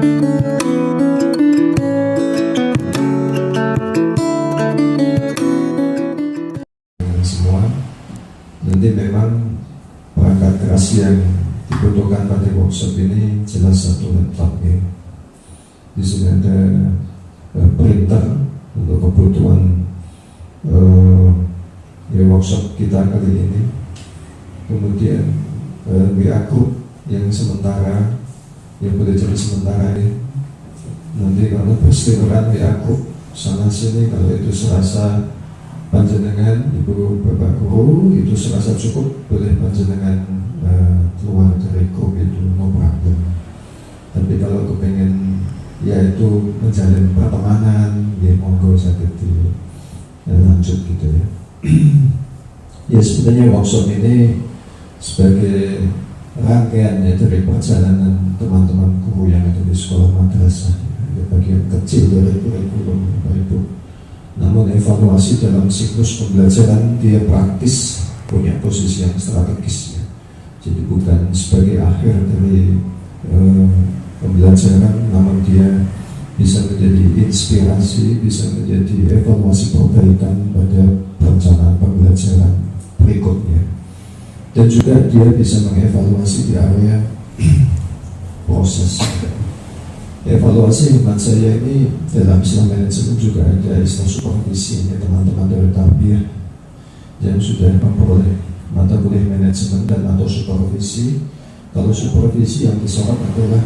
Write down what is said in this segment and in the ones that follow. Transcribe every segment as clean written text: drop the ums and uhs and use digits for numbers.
Semua nanti memang perangkat keras yang dibutuhkan pada workshop ini jelas satu laptop ya. Di sini ada printer untuk kebutuhan workshop kita kali ini. Kemudian WA group yang sementara, yang boleh jadi sementara ini. Nanti kalau berseliweran WA group sana sini, kalau itu serasa panjenengan ibu bapak guru itu serasa cukup, boleh panjenengan keluar dari grup itu, no problem. Tapi kalau kepengen yaitu menjalin pertemanan, ya monggo sakit lanjut gitu ya. Ya sebenarnya workshop ini sebagai rangkaian ya dari perjalanan teman-teman guru yang ada di sekolah madrasah ya, bagian kecil dari kurikulum Bapak Ibu. Namun evaluasi dalam siklus pembelajaran dia praktis, punya posisi yang strategis ya. Jadi bukan sebagai akhir dari pembelajaran, namun dia bisa menjadi inspirasi, bisa menjadi evaluasi perbaikan pada perencanaan pembelajaran berikutnya. Dan juga dia bisa mengevaluasi di area proses. Evaluasi hemat saya ini dalam Islam manajemen juga ada istilah supervisi ya, teman-teman dari tarbiyah yang sudah memperoleh mata kuliah manajemen dan atau supervisi. Kalau supervisi yang disorot adalah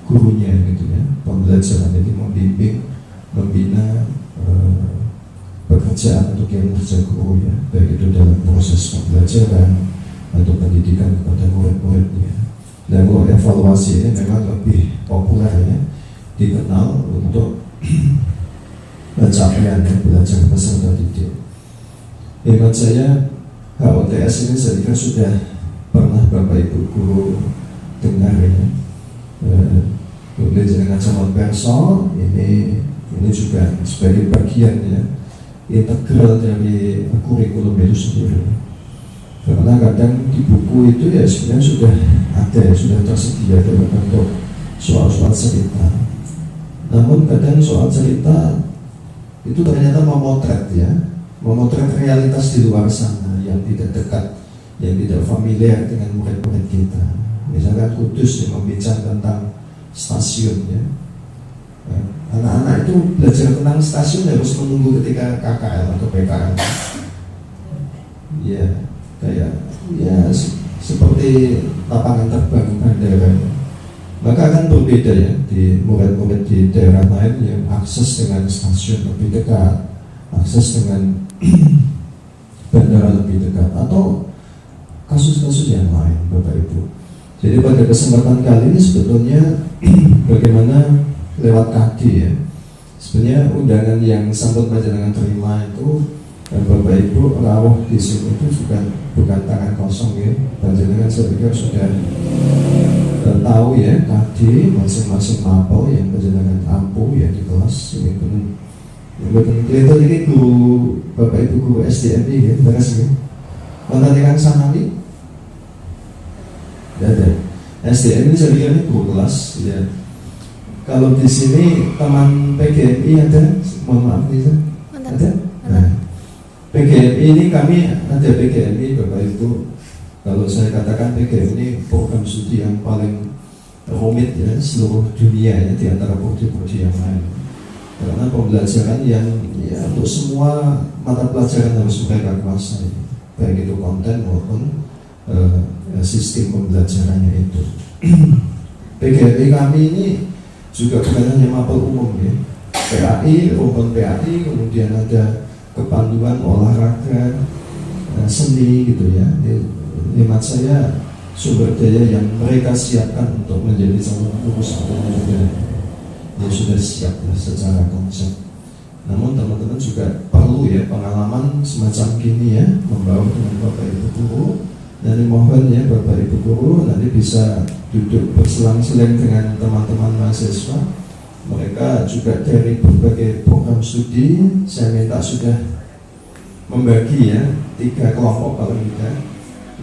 gurunya gitu ya, pembelajaran, jadi membimbing, membina pekerjaan untuk yang kerja guru ya, baik itu dalam proses pembelajaran atau pendidikan kepada murid-muridnya. Dan kalau evaluasi ini memang lebih populer ya, dikenal untuk pencapaian ya, belajar peserta didik. Hemat saya HOTS ini saya kira sudah pernah Bapak Ibu guru dengar ya. Boleh dengan calon perso ini juga sebagai bagian ya integral dari kurikulum itu sendiri. Karena kadang di buku itu ya sebenarnya sudah ada, sudah tersedia dalam bentuk soal-soal cerita. Namun kadang soal cerita itu ternyata memotret ya, memotret realitas di luar sana yang tidak dekat, yang tidak familiar dengan murid-murid kita. Misalkan Kudus yang membincang tentang stasiun ya. Anak-anak itu belajar tentang stasiun harus menunggu ketika KKL atau PKL. Ya, kayak ya seperti lapangan terbang bandara. Maka akan berbeda ya di murid-murid di daerah lain yang akses dengan stasiun lebih dekat, akses dengan bandara lebih dekat, atau kasus-kasus yang lain Bapak Ibu. Jadi pada kesempatan kali ini sebetulnya bagaimana lewat KD ya. Sebenarnya undangan yang sambut panjenengan terima itu dan Bapak Ibu rawuh di sini itu juga bukan tangan kosong ya. Panjenengan saya pikir sudah tahu ya KD masing-masing mapel yang panjenengan ampuh ya di kelas ini pun. Kelihatan ini guru Bapak Ibu guru SDM ya, beres ya. Mana dengan Sanali? Ada SDM ini saya pikir ini guru kelas ya. Kalau di sini teman PGMI ada, mohon maaf bisa ada. Nah, PGMI ini kami ada PGMI Bapak Ibu. Kalau saya katakan PGMI ini program studi yang paling rumit ya seluruh dunia ya di antara prodi-prodi yang lain. Karena pembelajaran yang ya untuk semua mata pelajaran harus mereka kuasai, baik itu konten maupun sistem pembelajarannya itu. PGRI kami ini juga bukan hanya mapel umum ya, PAI, rumpun PAI, kemudian ada kepanduan olahraga, seni gitu ya. Hemat saya sumber daya yang mereka siapkan untuk menjadi calon guru sebetulnya sudah siap ya, secara konsep. Namun teman-teman juga perlu ya pengalaman semacam gini ya, membawa dengan Bapak Ibu guru. Dan mohon ya Bapak Ibu guru nanti bisa duduk berselang-seling dengan teman-teman mahasiswa. Mereka juga dari berbagai program studi. Saya minta sudah membagi ya 3 kelompok kalau tidak,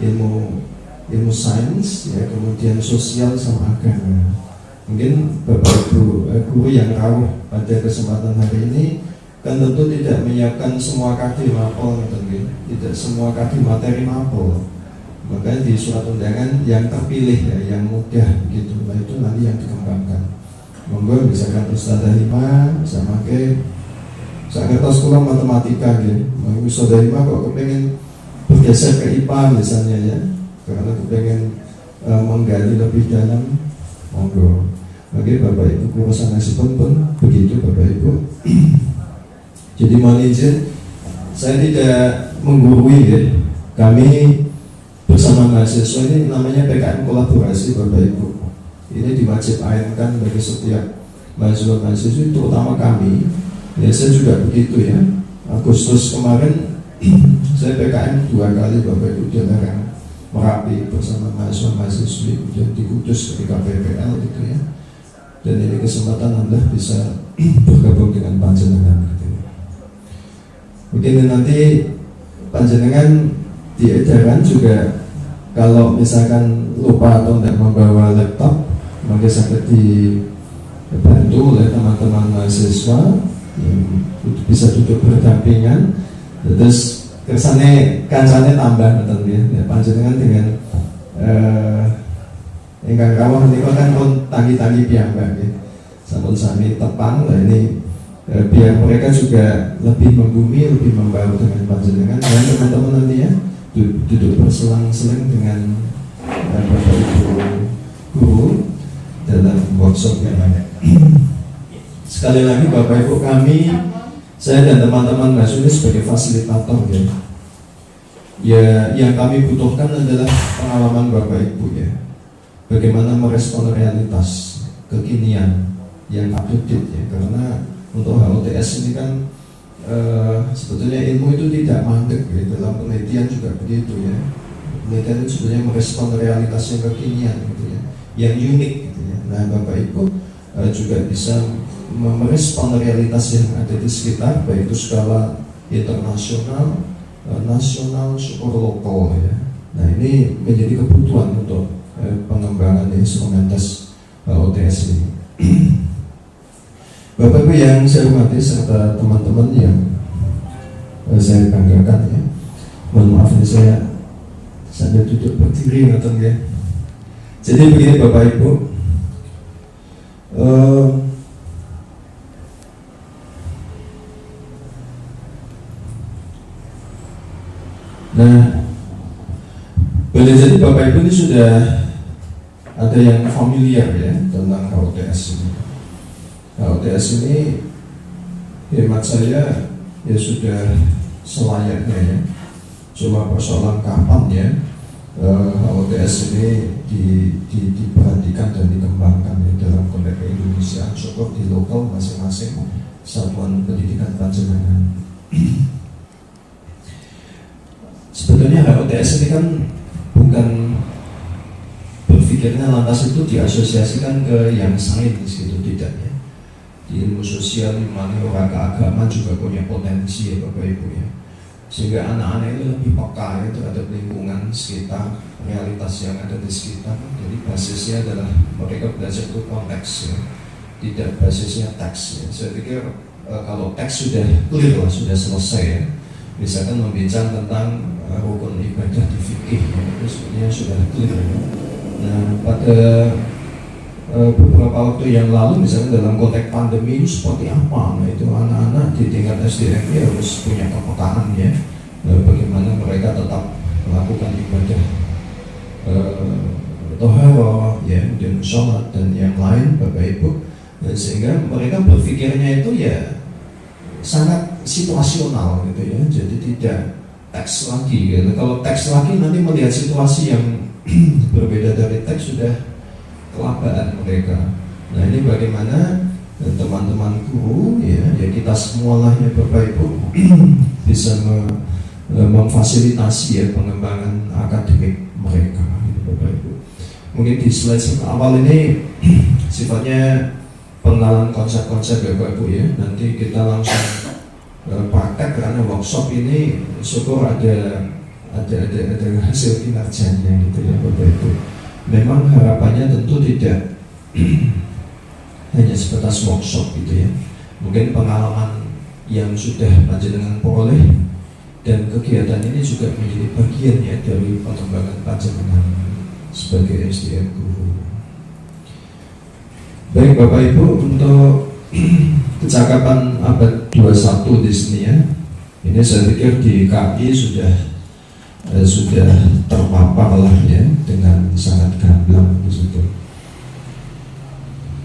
ilmu sains ya, kemudian sosial sama agama. Mungkin Bapak Ibu guru yang rawuh pada kesempatan hari ini kan tentu tidak menyiapkan semua kadi mapel, tidak semua kadi materi mapel. Makanya di surat undangan yang terpilih ya, yang mudah begitu, nah itu nanti yang dikembangkan. Monggo misalkan Ustadzah Hima sama ke Sakerta Sekolah Matematika gitu. Ustadzah Hima kok kepengen bergeser ke IPA misalnya ya, karena kepengen menggali lebih dalam, monggo. Oke Bapak Ibu guru sanesipun pun begitu Bapak Ibu. Jadi mohon izin saya tidak menggurui ya. Kami bersama mahasiswa ini namanya PKM kolaborasi Bapak Ibu. Ini diwajib ainkan bagi setiap mahasiswa-mahasiswa, terutama kami. Ya saya juga begitu ya. Agustus kemarin saya PKM 2 kali Bapak Ibu di Lereng Merapi bersama mahasiswa-mahasiswi di Kudus ketika PPL gitu ya. Dan ini kesempatan Anda bisa bergabung dengan panjenengan gitu ya. Mungkin nanti panjenengan di edaran juga kalau misalkan lupa atau tidak membawa laptop, maka sangat dibantu oleh teman-teman mahasiswa yang bisa duduk berdampingan. Terus kersane kancane tambah ya, panjenengan dengan ingkang rawuh niku kan pun tanggi-tanggi piyambak ya. Sampun sami tepang lah ini biar mereka juga lebih membumi, lebih membaur dengan panjenengan dan teman-teman nanti ya duduk berselang-seling dengan Bapak Ibu guru dalam workshop yang banyak. Sekali lagi Bapak Ibu kami, saya dan teman-teman mahasiswa sebagai fasilitator ya. Ya yang kami butuhkan adalah pengalaman Bapak Ibu ya. Bagaimana merespon realitas kekinian yang up to date ya, karena untuk HOTS ini kan sebetulnya ilmu itu tidak mandek ya, dalam penelitian juga begitu ya. Penelitian itu sebenarnya merespon realitas yang kekinian gitu ya, yang unik gitu ya. Nah Bapak Ibu juga bisa merespon realitas yang ada di sekitar, baik itu skala internasional, nasional, syukur lokal ya. Nah ini menjadi kebutuhan untuk pengembangan instrumen tes HOTS ini. Bapak Ibu yang saya hormati serta teman-teman yang saya banggakan ya. Mohon maaf ini saya sambil duduk berdiri nonton ya. Jadi begini Bapak Ibu, nah boleh jadi Bapak Ibu ini sudah ada yang familiar ya tentang HOTS ini. HOTS ini hemat saya ya sudah selayaknya ya. Cuma persoalan kapan ya HOTS ini diperhatikan dan dikembangkan ya, dalam konteks Indonesia, cukup di lokal masing-masing satuan pendidikan panjenengan. Sebetulnya HOTS ini kan bukan berpikirnya lantas itu diasosiasikan ke yang sains gitu, tidak ya. Di ilmu sosial, di mana orang keagamaan juga punya potensi ya Bapak Ibu ya, sehingga anak-anak itu lebih peka ya terhadap lingkungan sekitar, realitas yang ada di sekitar. Jadi basisnya adalah mereka belajar itu konteks ya, tidak basisnya teks ya. Saya pikir kalau teks sudah clear lah, sudah selesai ya. Misalkan membincang tentang rukun ibadah di fikih ya, itu sebenarnya sudah clear ya. Nah pada beberapa waktu yang lalu misalnya dalam konteks pandemi itu seperti apa, nah itu anak-anak di tingkat SDM harus punya kepekaan ya, bagaimana mereka tetap melakukan ibadah tohara ya, kemudian sholat dan yang lain Bapak Ibu, sehingga mereka berpikirnya itu ya sangat situasional gitu ya, jadi tidak teks lagi gitu. Kalau teks lagi nanti melihat situasi yang berbeda dari teks sudah kelabaan mereka. Nah ini bagaimana teman-teman guru ya kita semua lah ya Bapak Ibu bisa memfasilitasi ya pengembangan akademik mereka gitu, Bapak Ibu. Mungkin di slide awal ini sifatnya pengenalan konsep-konsep ya Bapak Ibu ya. Nanti kita langsung praktek karena workshop ini syukur ada hasil kinerjanya gitu ya Bapak Ibu. Memang harapannya tentu tidak hanya sebatas workshop gitu ya. Mungkin pengalaman yang sudah panjenengan peroleh dan kegiatan ini juga menjadi bagian ya dari pengembangan panjenengan sebagai SDM guru. Baik Bapak Ibu, untuk kecakapan abad 21 di sini ya, ini saya pikir di KI sudah terpapar lah ya dengan sangat gamblang di situ.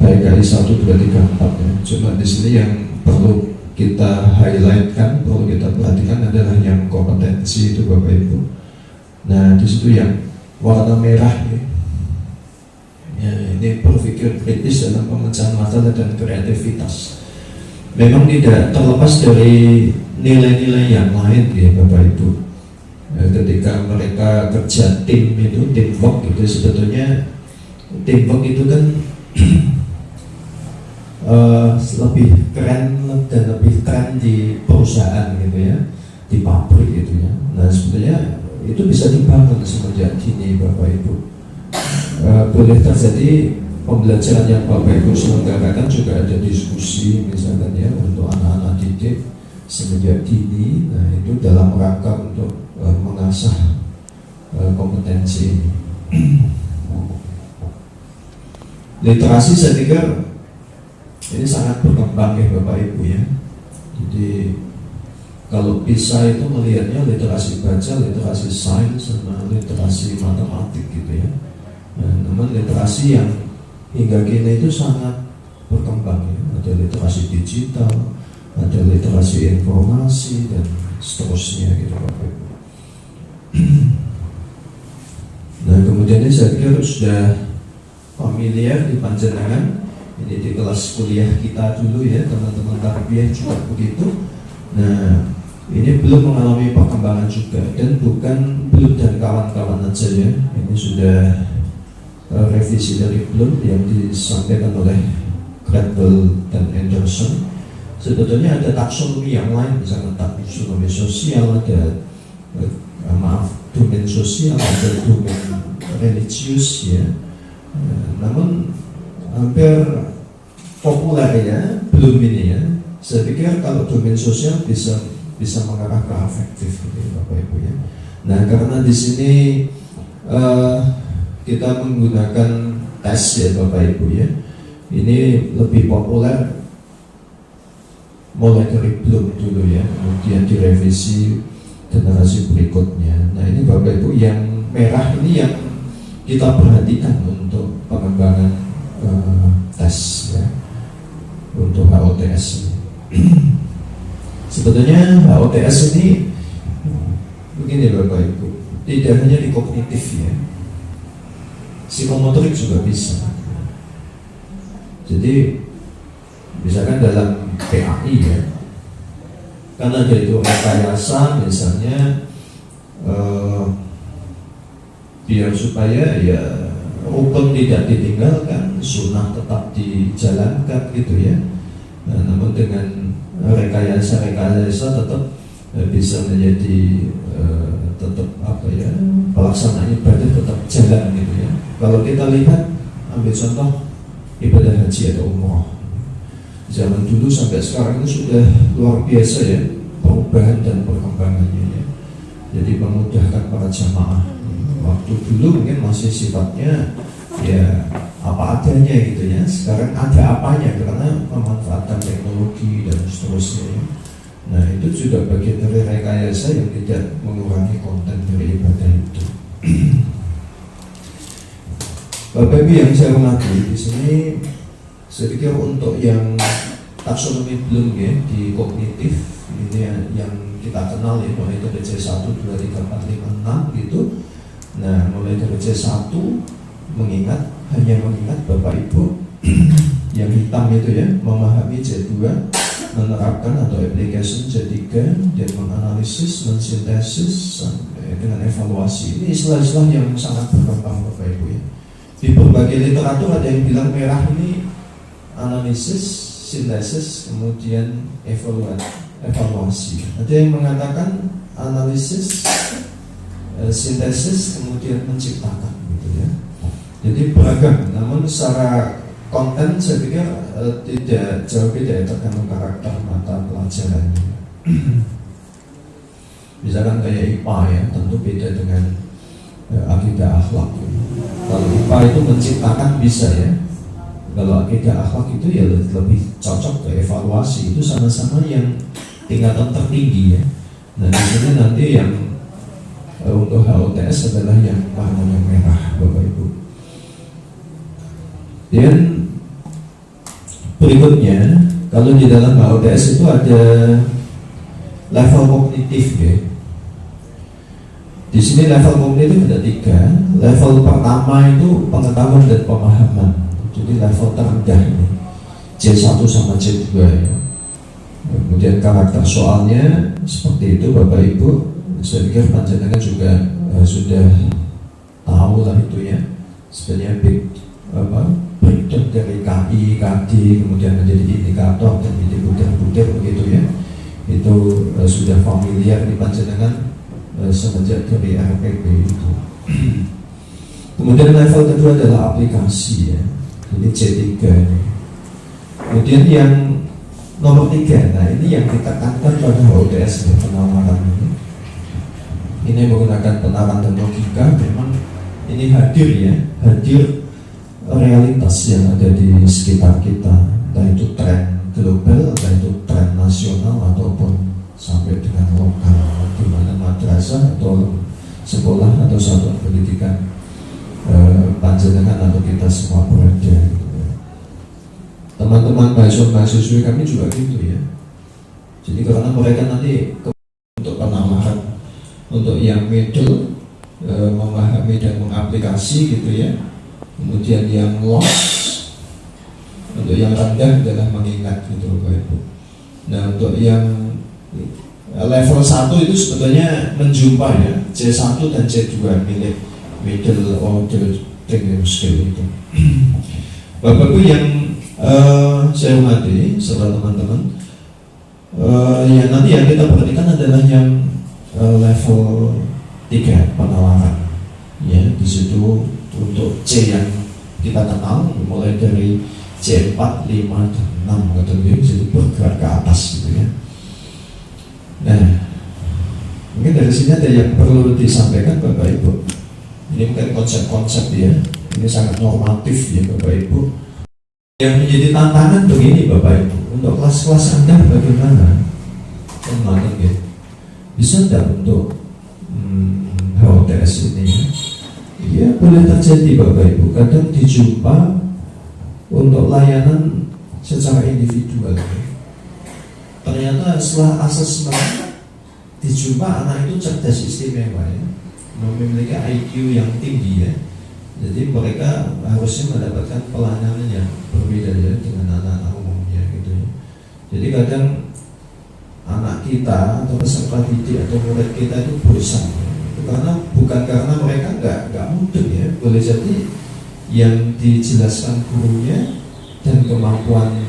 Baik KI 1, 2, 3, 4 ya. Cuma di sini yang perlu kita highlightkan, perlu kita perhatikan adalah yang kompetensi itu Bapak Ibu. Nah di situ yang warna merah ya. Ya, ini berpikir kritis dalam pemecahan masalah dan kreativitas. Memang tidak terlepas dari nilai-nilai yang lain ya Bapak Ibu. Ketika mereka kerja tim itu, teamwork itu sebetulnya teamwork itu kan lebih keren dan lebih keren di perusahaan gitu ya, di pabrik gitu ya. Nah sebetulnya itu bisa dibangun semenjak dini Bapak Ibu. Boleh terjadi pembelajaran yang Bapak Ibu selenggarakan juga ada diskusi misalkan ya untuk anak-anak didik semenjak dini. Nah itu dalam rangka untuk mengasah kompetensi ini. Literasi saya pikir ini sangat berkembang ya Bapak Ibu ya. Jadi kalau bisa itu melihatnya literasi baca, literasi sains, sama literasi matematik gitu ya. Nah, namun literasi yang hingga kini itu sangat berkembang ya. Ada literasi digital, ada literasi informasi dan seterusnya gitu Bapak Ibu. Nah kemudian ini saya pikir sudah familiar di panjenengan. Ini di kelas kuliah kita dulu ya, teman-teman tarbiyah juga begitu. Nah ini belum mengalami perkembangan juga, dan belum dan kawan-kawan aja ya. Ini sudah revisi dari belum yang disampaikan oleh Cradle dan Anderson. Sebetulnya ada taksonomi yang lain, misalnya taksonomi sosial, ada domain sosial, ada domain religius ya. Namun hampir populer ya, belum ini ya. Saya pikir kalau domain sosial bisa mengarah ke afektif gitu ya, Bapak Ibu ya. Nah karena di sini kita menggunakan tes ya Bapak Ibu ya. Ini lebih populer mulai dari belum dulu ya, kemudian direvisi generasi berikutnya. Nah ini Bapak Ibu yang merah ini yang kita perhatikan untuk pengembangan tes ya, untuk HOTS ini. Sebetulnya HOTS ini begini Bapak Ibu, tidak hanya di kognitif ya, psikomotorik juga bisa. Jadi misalkan dalam PAI ya, karena ada itu rekayasa misalnya biar supaya ya rukun tidak ditinggalkan, sunnah tetap dijalankan gitu ya. Nah, namun dengan rekayasa tetap bisa menjadi tetap apa ya, pelaksanaan ibadah tetap jalan gitu ya. Kalau kita lihat, ambil contoh ibadah haji atau umroh, zaman dulu sampai sekarang itu sudah luar biasa ya perubahan dan perkembangannya ya. Jadi memudahkan para jamaah. Waktu dulu mungkin masih sifatnya ya apa adanya gitu ya. Sekarang ada apanya karena memanfaatkan teknologi dan seterusnya ya. Nah itu juga bagian dari rekayasa yang tidak mengurangi konten dari ibadah itu. Bapak Ibu yang saya hormati, di sini saya pikir untuk yang taksonomi belum ya di kognitif ini yang kita kenal ya, mulai dari C1, 2, 3, 4, 5, 6 gitu. Nah mulai dari C1 hanya mengingat Bapak Ibu yang hitam itu ya, memahami C2, menerapkan atau application C3, dan menganalisis, mensintesis sampai dengan evaluasi. Ini istilah-istilah yang sangat berkembang Bapak Ibu ya. Di berbagai literatur ada yang bilang merah ini analisis, sintesis, kemudian evaluasi. Ada yang mengatakan analisis, sintesis, kemudian menciptakan gitu ya. Jadi beragam, namun secara konten saya pikir tidak jauh beda tergantung karakter mata pelajarannya. Misalkan kayak IPA ya, tentu beda dengan akidah akhlak. Kalau IPA itu menciptakan bisa ya. Kalau akidah akhlak itu ya lebih cocok ke evaluasi, itu sama-sama yang tingkatan tertinggi ya. Nah di sini nanti yang untuk HOTS adalah yang warnanya merah, Bapak Ibu. Dan berikutnya, kalau di dalam HOTS itu ada level kognitif ya. Di sini level kognitif ada 3. Level pertama itu pengetahuan dan pemahaman. Jadi level terendah ini C1 sama C2 ya. Kemudian karakter soalnya seperti itu Bapak Ibu. Saya pikir panjenengan juga sudah tahu lah itu ya. Sebenarnya breakdown dari KI, KD kemudian menjadi indikator dan menjadi butir-butir begitu ya. Itu sudah familiar di panjenengan semenjak dari RPP itu. Kemudian level kedua adalah aplikasi ya. Ini C3 ini. Kemudian yang nomor 3, nah ini yang ditekankan pada HOTS ya, penawaran ini. Ini menggunakan penawaran dan logika, memang ini hadir ya, hadir realitas yang ada di sekitar kita, entah itu tren global, entah itu tren nasional ataupun sampai dengan lokal, di mana madrasah atau sekolah atau satuan pendidikan panjenengan atau kita semua berada gitu. Teman-teman mahasiswa kami juga gitu ya. Jadi karena mereka nanti untuk penawaran untuk yang middle memahami dan mengaplikasi gitu ya. Kemudian yang lost untuk yang rendah adalah mengingat gitu Bapak Ibu. Nah untuk yang level 1 itu sebetulnya menjumpai ya C1 dan C2 milik middle order technical skill itu. Bapak Ibu yang saya hormati serta teman-teman, ya nanti yang kita perhatikan adalah yang level 3 penawaran ya. Di situ untuk C yang kita kenal mulai dari C4, 5, dan 6 gitu ya, jadi bergerak ke atas gitu ya. Nah mungkin dari sini ada yang perlu disampaikan Bapak Ibu. Ini mungkin konsep-konsep ya, ini sangat normatif ya Bapak Ibu. Yang menjadi tantangan begini Bapak Ibu, untuk kelas-kelas Anda bagaimana? Teman-teman ya, bisa tidak untuk HOTS ini ya? Ya boleh terjadi Bapak Ibu, kadang dijumpa untuk layanan secara individual ya. Ternyata setelah asesmen dijumpa anak itu cerdas istimewa ya, memiliki IQ yang tinggi ya. Jadi mereka harusnya mendapatkan pelayanan yang berbeda ya dengan anak-anak umumnya gitu ya. Jadi kadang anak kita atau peserta didik atau murid kita itu bosan ya. Karena bukan karena mereka nggak mudah ya, boleh jadi yang dijelaskan gurunya dan kemampuan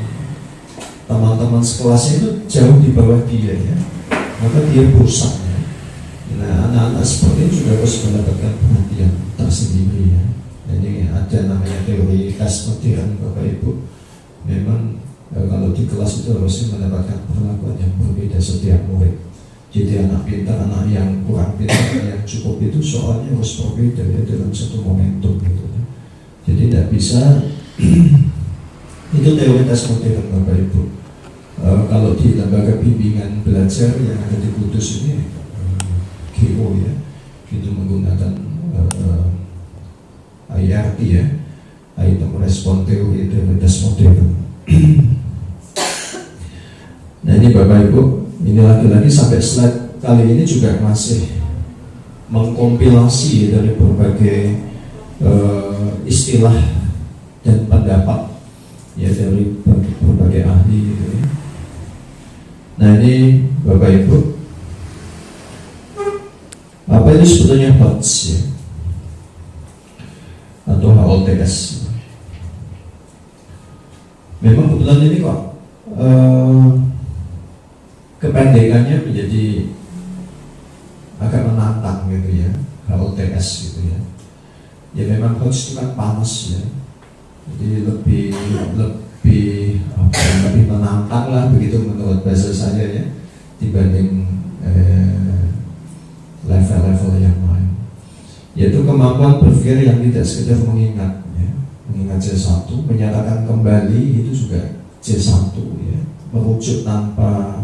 teman-teman sekelasnya itu jauh di bawah dia ya, maka dia bosan ya. Nah anak-anak seperti ini juga harus mendapatkan perhatian tersendiri ya. Ini ada namanya teori tes modern Bapak Ibu. Memang kalau di kelas itu harusnya mendapatkan perlakuan yang berbeda setiap murid. Jadi anak pintar, anak yang kurang pintar, yang cukup itu soalnya harus berbeda ya dalam satu momentum gitu. Jadi tidak bisa itu teori tes modern Bapak Ibu. Kalau di lembaga bimbingan belajar yang ada di Kudus ini GO ya, itu menggunakan IRT ya, item respon teori teori tes modern. Nah ini Bapak Ibu, ini lagi-lagi sampai slide kali ini juga masih mengkompilasi dari berbagai istilah dan pendapat ya dari berbagai ahli gitu ya. Nah ini Bapak Ibu, apa itu sebetulnya HOTS ya, atau HOTS? Memang kebetulan ini kok kependekannya menjadi agak menantang gitu ya, HOTS gitu ya. Ya memang HOTS itu kan panas ya, jadi lebih lebih menantang lah begitu menurut bahasa saya ya, dibanding level-level yang lain, yaitu kemampuan berpikir yang tidak sekedar mengingat ya. Mengingat C1, menyatakan kembali itu juga C1 ya. Merujuk tanpa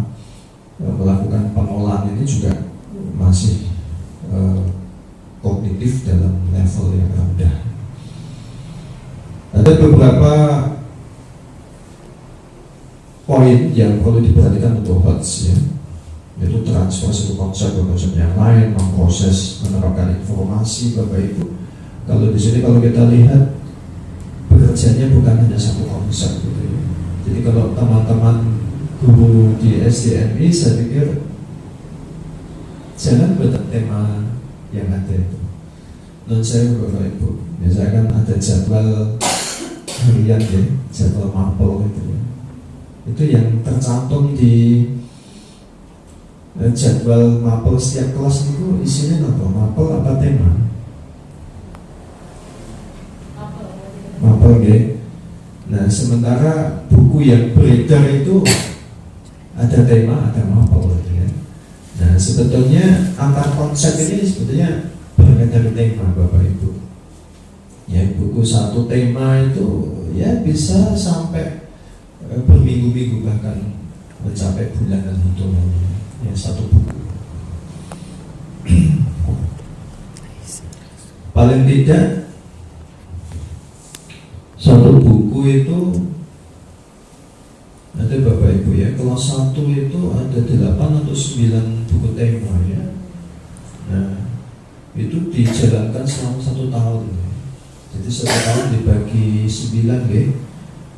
melakukan penolakan ini juga masih kognitif dalam level yang rendah. Ada beberapa poin yang perlu diperhatikan untuk HOTS ya, yaitu transfer satu konsep ke konsep yang lain, memproses, menerapkan informasi. Bapak Ibu, kalau di sini kalau kita lihat bekerjanya bukan hanya satu konsep gitu ya. Jadi kalau teman-teman guru di SDMI, saya pikir jangan buat tema yang ada itu. Non saya Bapak Ibu, biasanya kan ada jadwal harian ya, jadwal mapel gitu ya. Itu yang tercantum di jadwal mapel setiap kelas itu isinya apa? Mapel apa tema? Mapel ya. Nah sementara buku yang beredar itu ada tema, ada mapel gitu ya. Nah sebetulnya antar konsep ini sebetulnya berangkat dari tema Bapak Ibu. Ya buku satu tema itu ya bisa sampai berminggu-minggu bahkan mencapai bulanan hitungannya ya satu buku. Paling tidak satu buku itu ada Bapak Ibu ya, kelas 1 itu ada 8 atau 9 buku tema ya. Nah itu dijalankan selama 1 tahun ya. Jadi 1 tahun dibagi 9 ya,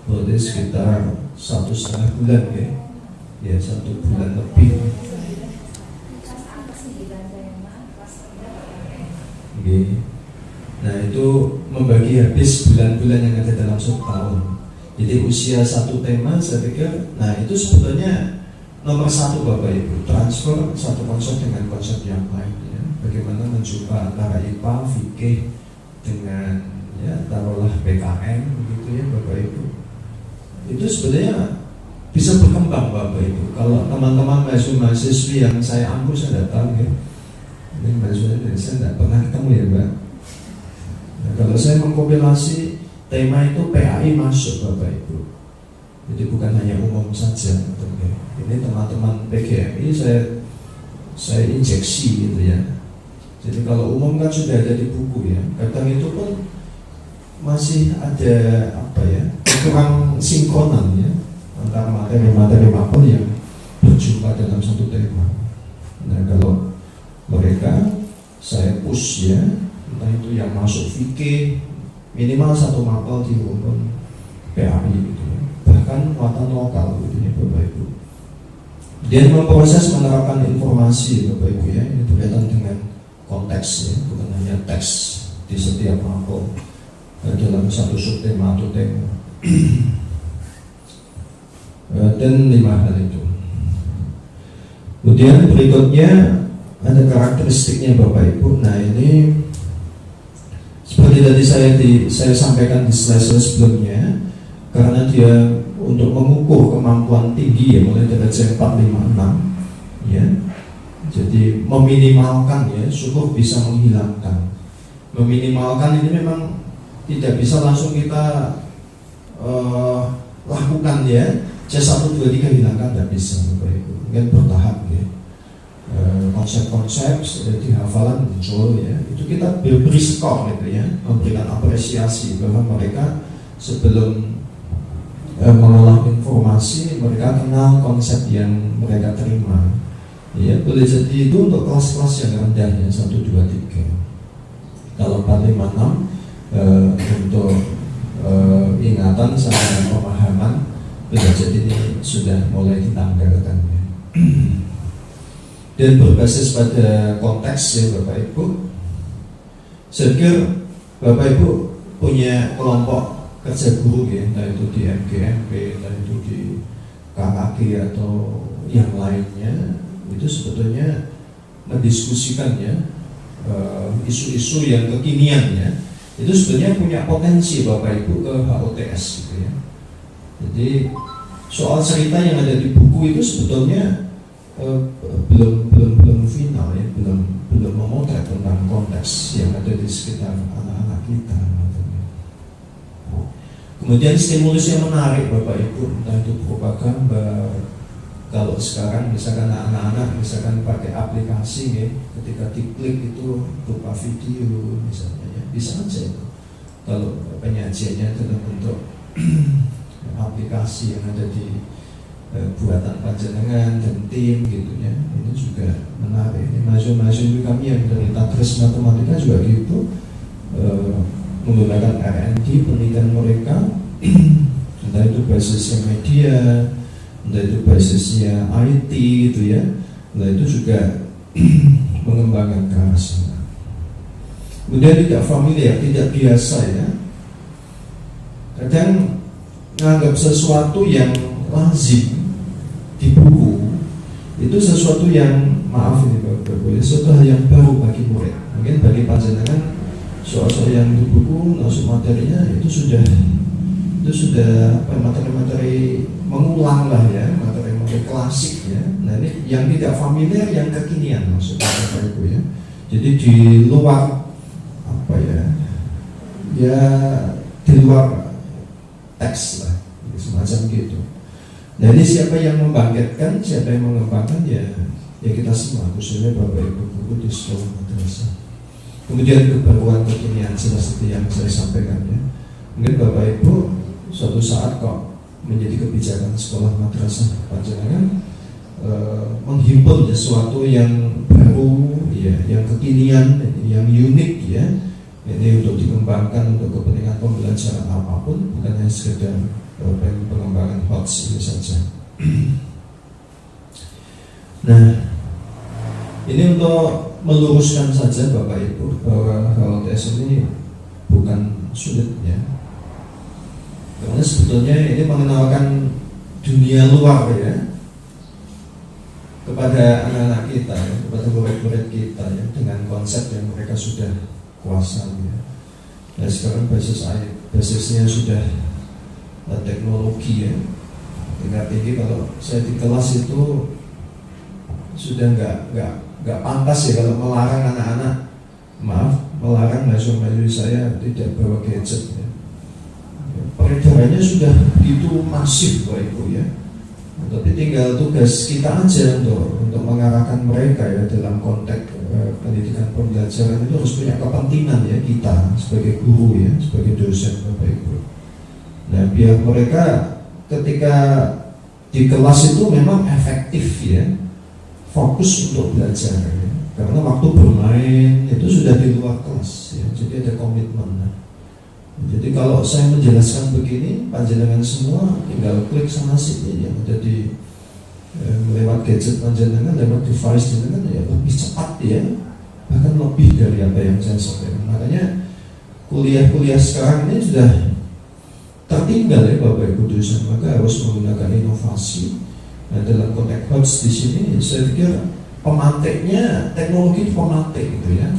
berarti sekitar 1,5 bulan ya. Ya 1 bulan lebih. Okay. Nah itu membagi habis bulan-bulan yang ada dalam 1 tahun. Jadi usia 1 tema saya pikir, nah itu sebetulnya nomor 1 Bapak Ibu, transfer satu konsep dengan konsep yang lain ya. Bagaimana mencoba antara IPA, fikih dengan ya taruhlah PKN begitu ya Bapak Ibu. Itu sebenarnya bisa berkembang Bapak Ibu. Kalau teman-teman mahasiswa-mahasiswi yang saya ambil saya datang ya, ini mahasiswa dari saya tidak pernah ketemu ya Mbak. Nah, kalau saya mengkompilasi tema itu PAI masuk Bapak Ibu. Jadi bukan hanya umum saja. Ini teman-teman PGMI saya injeksi gitu ya. Jadi kalau umum kan sudah ada di buku ya. Kadang itu pun masih ada apa ya, kurang sinkronan ya antara materi-materi mapel yang berjumpa dalam satu tema. Nah kalau mereka saya push ya, entah itu yang masuk fikih minimal 1 mapel di rumpun PAI gitu ya. Bahkan muatan lokal gitu ya Bapak Ibu. Dia memproses menerapkan informasi Bapak Ibu ya, ini berkaitan dengan konteks ya, bukan hanya teks di setiap mapel dalam satu subtema atau tema. Dan 5 hal itu. Kemudian berikutnya ada karakteristiknya Bapak Ibu. Nah ini seperti tadi saya sampaikan di slide sebelumnya, karena dia untuk mengukur kemampuan tinggi ya, mulai dari C4, 5, 6 ya. Jadi meminimalkan ya, syukur bisa menghilangkan. Meminimalkan ini memang tidak bisa langsung kita lakukan ya. C1, 2, 3 hilangkan tidak bisa Bapak Ibu. Mungkin bertahap ya. Konsep-konsep di hafalan muncul ya. Itu kita beri skor gitu ya, memberikan apresiasi bahwa mereka sebelum mengolah informasi mereka kenal konsep yang mereka terima. Ya, boleh jadi itu untuk kelas-kelas yang rendahnya 1, 2, 3. Kalau 4, 5, 6 untuk ingatan sama pemahaman boleh jadi ini sudah mulai ditanggalkan ya. Dan berbasis pada konteks ya Bapak Ibu. Saya pikir Bapak Ibu punya kelompok kerja guru ya, entah itu di MGMP, entah itu di KKG atau yang lainnya. Itu sebetulnya mendiskusikan ya isu-isu yang kekinian ya. Itu sebenarnya punya potensi Bapak Ibu ke HOTS gitu ya. Jadi soal cerita yang ada di buku itu sebetulnya belum final ya, belum memotret tentang konteks yang ada di sekitar anak-anak kita. Kemudian stimulus yang menarik Bapak Ibu, entah itu berupa gambar. Kalau sekarang misalkan anak-anak misalkan pakai aplikasi ya, ketika diklik itu berupa video misalnya ya, bisa aja itu. Kalau penyajiannya dalam bentuk aplikasi yang ada di buatan panjenengan dan tim gitu ya, ini juga menarik. Ini mahasiswa kami yang dari Tadres Matematika juga gitu, menggunakan R&D penelitian mereka, entah itu basisnya media, entah itu basisnya IT gitu ya, nah itu juga mengembangkan ke arah sana. Kemudian tidak familiar, tidak biasa ya, kadang menganggap sesuatu yang lazim di buku itu sesuatu yang, maaf ini Bapak Ibu, sesuatu hal yang baru bagi murid. Mungkin bagi panjenengan soal-soal yang di buku, masuk materinya itu sudah materi-materi mengulang lah ya, materi-materi klasik ya. Nah ini yang tidak familiar, yang kekinian maksudnya Bapak Ibu ya. Jadi di luar apa ya, ya di luar teks lah, semacam gitu. Nah ini siapa yang membangkitkan, siapa yang mengembangkan ya kita semua, khususnya Bapak Ibu guru di sekolah madrasah. Kemudian kebaruan kekinian seperti yang saya sampaikan ya. Mungkin Bapak Ibu suatu saat kok menjadi kebijakan sekolah madrasah panjenengan menghimpun sesuatu yang baru ya, yang kekinian, yang unik ya. Ini untuk dikembangkan untuk kepentingan pembelajaran apapun, bukan hanya sekedar pengembangan HOTS ini saja. Nah, ini untuk meluruskan saja Bapak Ibu bahwa HLTS ini bukan sulit ya. Karena sebetulnya ini mengenalkan dunia luar ya kepada anak-anak kita ya, kepada murid-murid kita ya, dengan konsep yang mereka sudah kuasai ya. Nah sekarang basisnya sudah teknologi ya, tingkat tinggi. Kalau saya di kelas itu sudah nggak pantas ya kalau melarang anak-anak, melarang mahasiswa saya tidak bawa gadget ya. Peredarannya sudah begitu masif Bapak Ibu ya. Tapi tinggal tugas kita aja untuk mengarahkan mereka ya dalam konteks pendidikan pembelajaran. Itu harus punya kepentingan ya kita sebagai guru ya, sebagai dosen Bapak Ibu. Nah biar mereka ketika di kelas itu memang efektif ya, fokus untuk belajar ya. Karena waktu bermain itu sudah di luar kelas ya, jadi ada komitmen. Nah, jadi kalau saya menjelaskan begini, panjenengan semua tinggal klik sana sini yang ada di lewat gadget panjenengan, lewat device panjenengan ya lebih cepat ya, bahkan lebih dari apa yang saya sampaikan. Makanya kuliah-kuliah sekarang ini sudah tertinggal ya Bapak Ibu dosen, maka harus menggunakan inovasi. Nah dalam konteks HOTS di sini saya pikir pemantiknya teknologi pemantik gitu ya,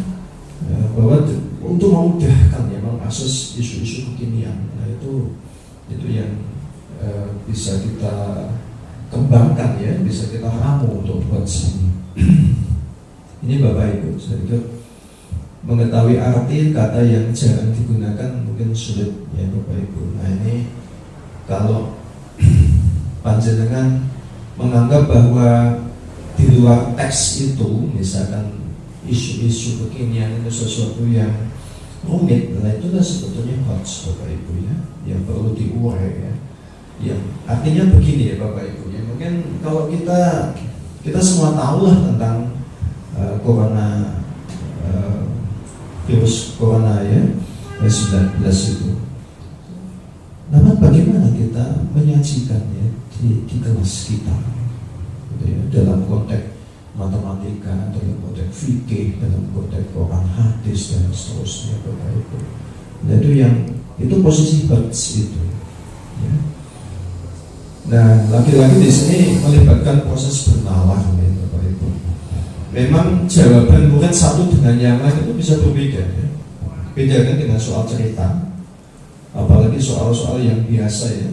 bahwa untuk memudahkan ya mengakses isu-isu kekinian. Nah itu yang bisa kita kembangkan ya, bisa kita ramu untuk buat sini. Ini Bapak Ibu, saya pikir mengetahui arti kata yang jarang digunakan mungkin sulit ya Bapak Ibu. Nah ini kalau panjenengan menganggap bahwa di luar teks itu misalkan isu-isu kekinian itu sesuatu yang rumit, nah itulah sebetulnya HOTS Bapak Ibu ya, yang perlu diurai ya. Yang artinya begini ya Bapak Ibu ya, mungkin kalau kita semua tahu lah tentang virus corona ya 19 itu. Namun bagaimana kita menyajikannya di kelas kita gitu ya, dalam konteks matematika, dalam konteks fikih, dalam konteks Quran, hadis dan seterusnya Bapak Ibu. Nah itu posisi HOTS itu ya. Nah lagi-lagi di sini melibatkan proses bernalar ya Bapak Ibu. Memang jawaban murid satu dengan yang lain itu bisa berbeda ya. Bedakan dengan soal cerita, apalagi soal-soal yang biasa ya,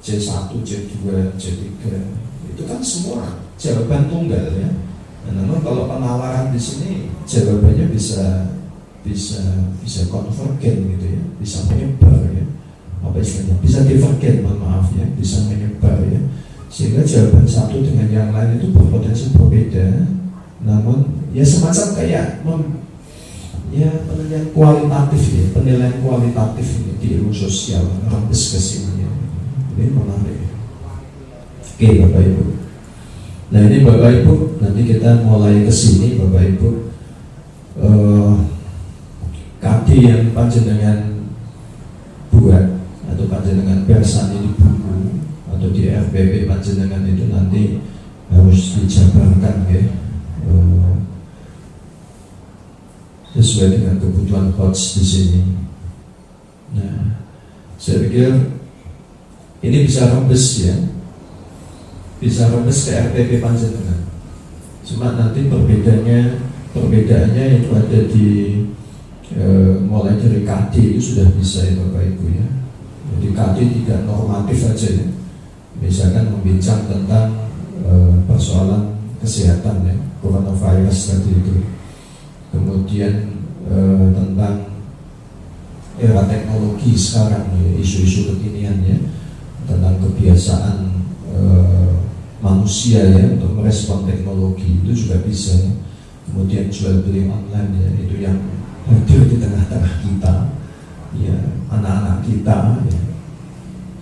C1, C2, C3 itu kan semua jawaban tunggal ya. Nah, namun kalau penawaran di sini jawabannya bisa konvergen gitu ya, bisa menyebar ya, apa istilahnya, bisa divergen, mohon maaf ya, bisa menyebar ya, sehingga jawaban satu dengan yang lain itu berpotensi berbeda. Namun ya semacam kayak ya penilaian kualitatif ya, penilaian kualitatif ini di ilmu sosial, rembes ke sini ya. Ini menarik. Oke Bapak Ibu. Nah ini Bapak Ibu, nanti kita mulai ke sini Bapak Ibu. KD yang panjenengan buat atau panjenengan bersani di buku atau di RPP panjenengan itu nanti harus dijabarkan ya, sesuai dengan kebutuhan coach di sini. Nah, saya pikir ini bisa rembes ya, bisa rembes ke RPP panjenengan. Cuma nanti perbedaannya itu ada di mulai dari KD itu sudah bisa ya Bapak Ibu ya. Jadi KD tidak normatif aja ya. Misalkan membincang tentang persoalan kesehatan ya, coronavirus tadi itu. Kemudian tentang era teknologi sekarang ya, isu-isu kekinian ya, tentang kebiasaan manusia ya untuk merespon teknologi itu juga bisa ya. Kemudian jual beli online ya, itu yang hadir di tengah-tengah kita ya, anak-anak kita ya.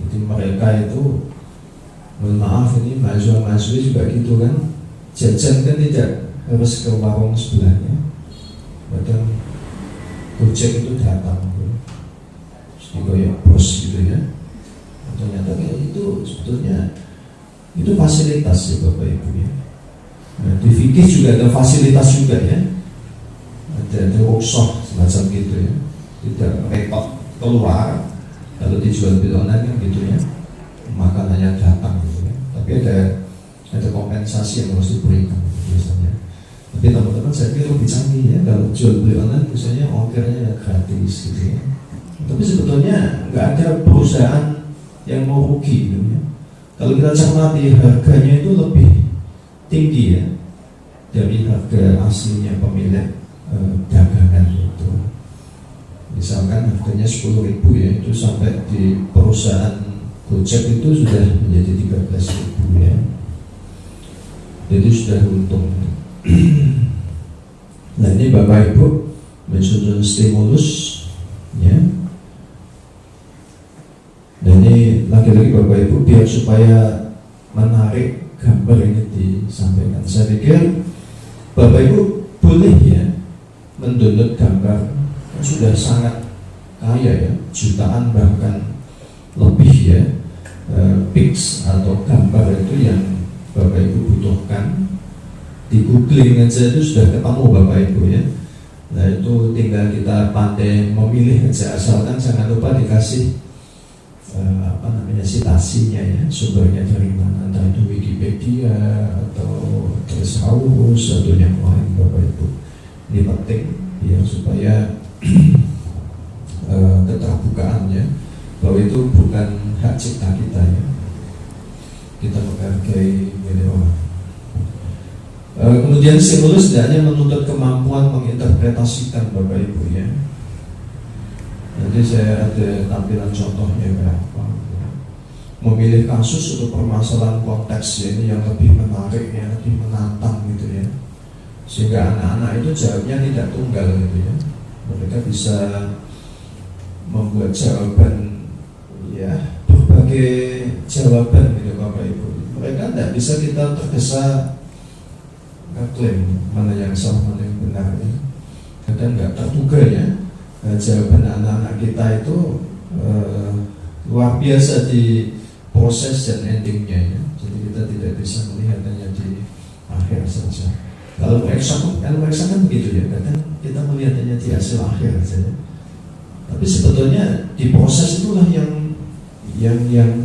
Jadi mereka itu, mohon maaf ini mahasiswa-mahasiswa juga gitu kan, jajan kan tidak harus ke warung sebelahnya, padahal Gojek itu datang jadi kayak bos gitu ya. Ternyata kayak itu sebetulnya itu fasilitas ya Bapak Ibu ya. Nah, di fikih juga ada fasilitas juga ya, ada workshop semacam gitu ya, tidak repot keluar. Kalau dijual beli online kan gitu ya, makanannya datang gitu ya, tapi ada kompensasi yang harus diberikan biasanya. Tapi teman-teman saya kira lebih canggih ya, kalau jual beli online biasanya ongkirnya gratis gitu ya. Tapi sebetulnya nggak ada perusahaan yang mau rugi gitu ya. Kalau kita cermati harganya itu lebih tinggi ya dari harga aslinya pemilik dagangan itu. Misalkan harganya 10.000 ya, itu sampai di perusahaan Gojek itu sudah menjadi 13.000 ya. Jadi sudah untung. Nah ini Bapak Ibu mensusun stimulus ya. Dan ini lagi-lagi Bapak Ibu biar supaya menarik gambar ini disampaikan. Saya pikir Bapak Ibu boleh ya mendownload gambar yang sudah sangat kaya ya, jutaan bahkan lebih ya, pics atau gambar itu yang Bapak Ibu butuhkan. Di googling aja itu sudah ketemu Bapak Ibu ya. Nah itu tinggal kita pandai memilih aja, asalkan jangan lupa dikasih citasinya ya, sumbernya dari mana, entah itu Wikipedia atau Thesaurus atau yang lain Bapak Ibu. Ini penting ya supaya keterbukaannya bahwa itu bukan hak cipta kita ya, kita menghargai milik orang. Kemudian stimulus tidak hanya menuntut kemampuan menginterpretasikan Bapak Ibu ya. Nanti saya ada tampilan contohnya berapa. Memilih kasus untuk permasalahan konteks ya, ini yang lebih menarik ya, lebih menantang gitu ya. Sehingga anak-anak itu jawabnya tidak tunggal gitu ya. Mereka bisa membuat jawaban ya, berbagai jawaban gitu Bapak Ibu. Mereka tidak bisa kita tergesa klaim mana yang salah, mana yang benar ya. Kadang nggak terduga ya, jawaban anak-anak kita itu luar biasa di proses dan endingnya ya. Jadi kita tidak bisa melihat hanya di akhir saja. Kalau mereka kan begitu ya, kadang kita melihat hanya di hasil akhir saja. Tapi sebetulnya di proses itulah yang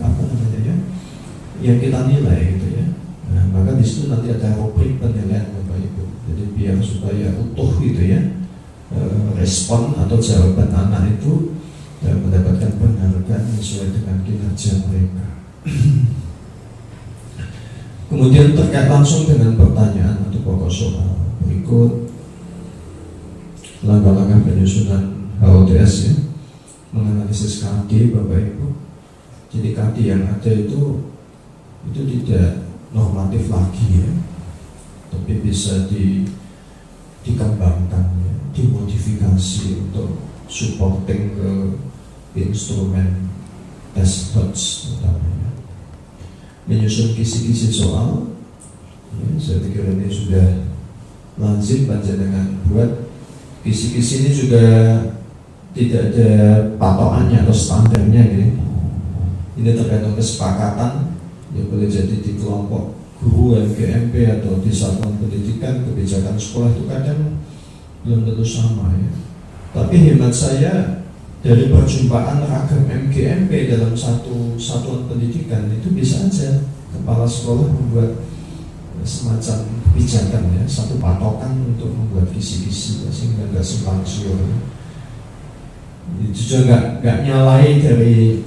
apa namanya ya, yang kita nilai gitu ya. Nah, maka di situ nanti ada rubrik penilaian Bapak Ibu. Jadi biar supaya utuh gitu ya, respon atau jawaban anak itu mendapatkan penghargaan sesuai dengan kinerja mereka. Kemudian terkait langsung dengan pertanyaan atau pokok soal berikut, langkah-langkah penyusunan HOTS ya, menganalisis KD Bapak Ibu. Jadi KD yang ada itu tidak normatif lagi ya, tapi bisa dikembangkan ya, dimodifikasi untuk supporting ke instrumen test touch utamanya. Menyusun kisi-kisi soal ya, saya pikir ini sudah lazim panjenengan buat. Kisi-kisi ini juga tidak ada patokannya atau standarnya gitu. Ini tergantung kesepakatan, ya boleh jadi di kelompok guru MGMP atau di satuan pendidikan, kebijakan sekolah itu kadang belum tentu sama ya. Tapi hemat saya, dari perjumpaan ragam MGMP dalam satu satuan pendidikan itu bisa aja kepala sekolah membuat semacam kebijakan ya, satu patokan untuk membuat kisi-kisi sehingga nggak simpang siur. Itu juga nggak nyalai dari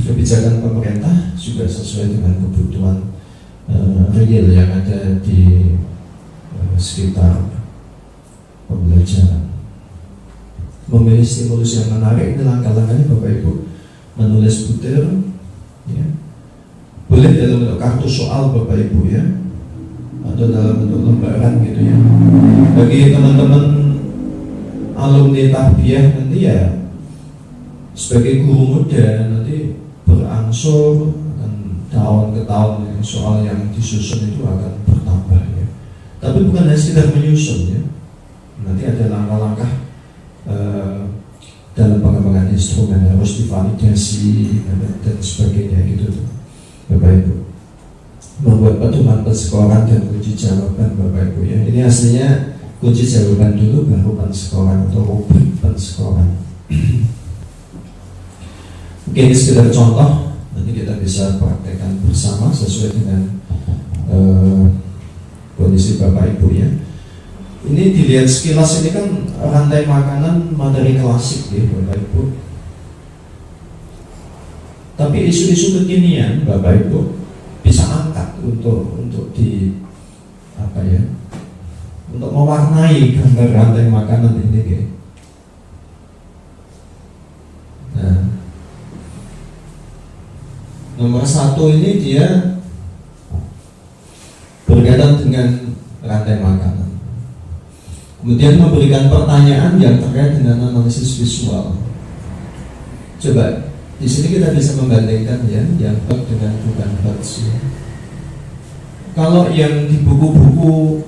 kebijakan pemerintah, juga sesuai dengan kebutuhan real yang ada di sekitar pembelajaran. Memilih stimulus yang menarik, ini langkah-langkahnya Bapak Ibu. Menulis butir ya, boleh dalam bentuk kartu soal Bapak Ibu ya, atau dalam bentuk lembaran gitu ya. Bagi teman-teman alumni tarbiyah nanti ya, sebagai guru muda nanti berangsur tahun ke tahun ya, soal yang disusun itu akan bertambah ya. Tapi bukan hanya sekedar menyusun ya, nanti ada langkah-langkah dalam pengembangan instrumen harus divalidasi dan sebagainya gitu tuh Bapak Ibu. Membuat pedoman persekoran dan kunci jawaban Bapak Ibu ya. Ini aslinya kunci jawaban dulu baru persekoran atau rubrik persekoran. Oke, ini sekedar contoh, nanti kita bisa praktekkan bersama sesuai dengan kondisi Bapak Ibu ya. Ini dilihat sekilas, ini kan rantai makanan materi klasik ya Bapak Ibu. Tapi isu-isu kekinian Bapak Ibu bisa angkat untuk di apa ya, untuk mewarnai gambar rantai makanan ini ya. Nah, nomor satu ini dia berkaitan dengan rantai makanan. Kemudian memberikan pertanyaan yang terkait dengan analisis visual. Coba di sini kita bisa membandingkan ya, yang hot dengan bukan hot. Kalau yang di buku-buku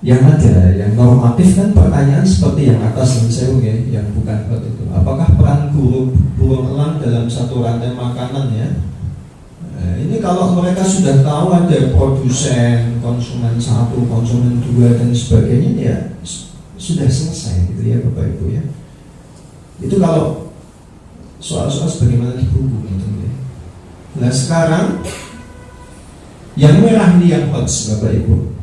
yang ada, yang normatif kan pertanyaan seperti yang atas yang bukan hot itu. Apakah peran guru burung elang dalam satu rantai makanan ya? Nah, ini kalau mereka sudah tahu ada produsen, konsumen 1, konsumen 2 dan sebagainya ya sudah selesai gitu ya Bapak Ibu ya. Itu kalau soal-soal sebagaimana di buku gitu ya. Nah sekarang yang merah ini yang hot Bapak Ibu,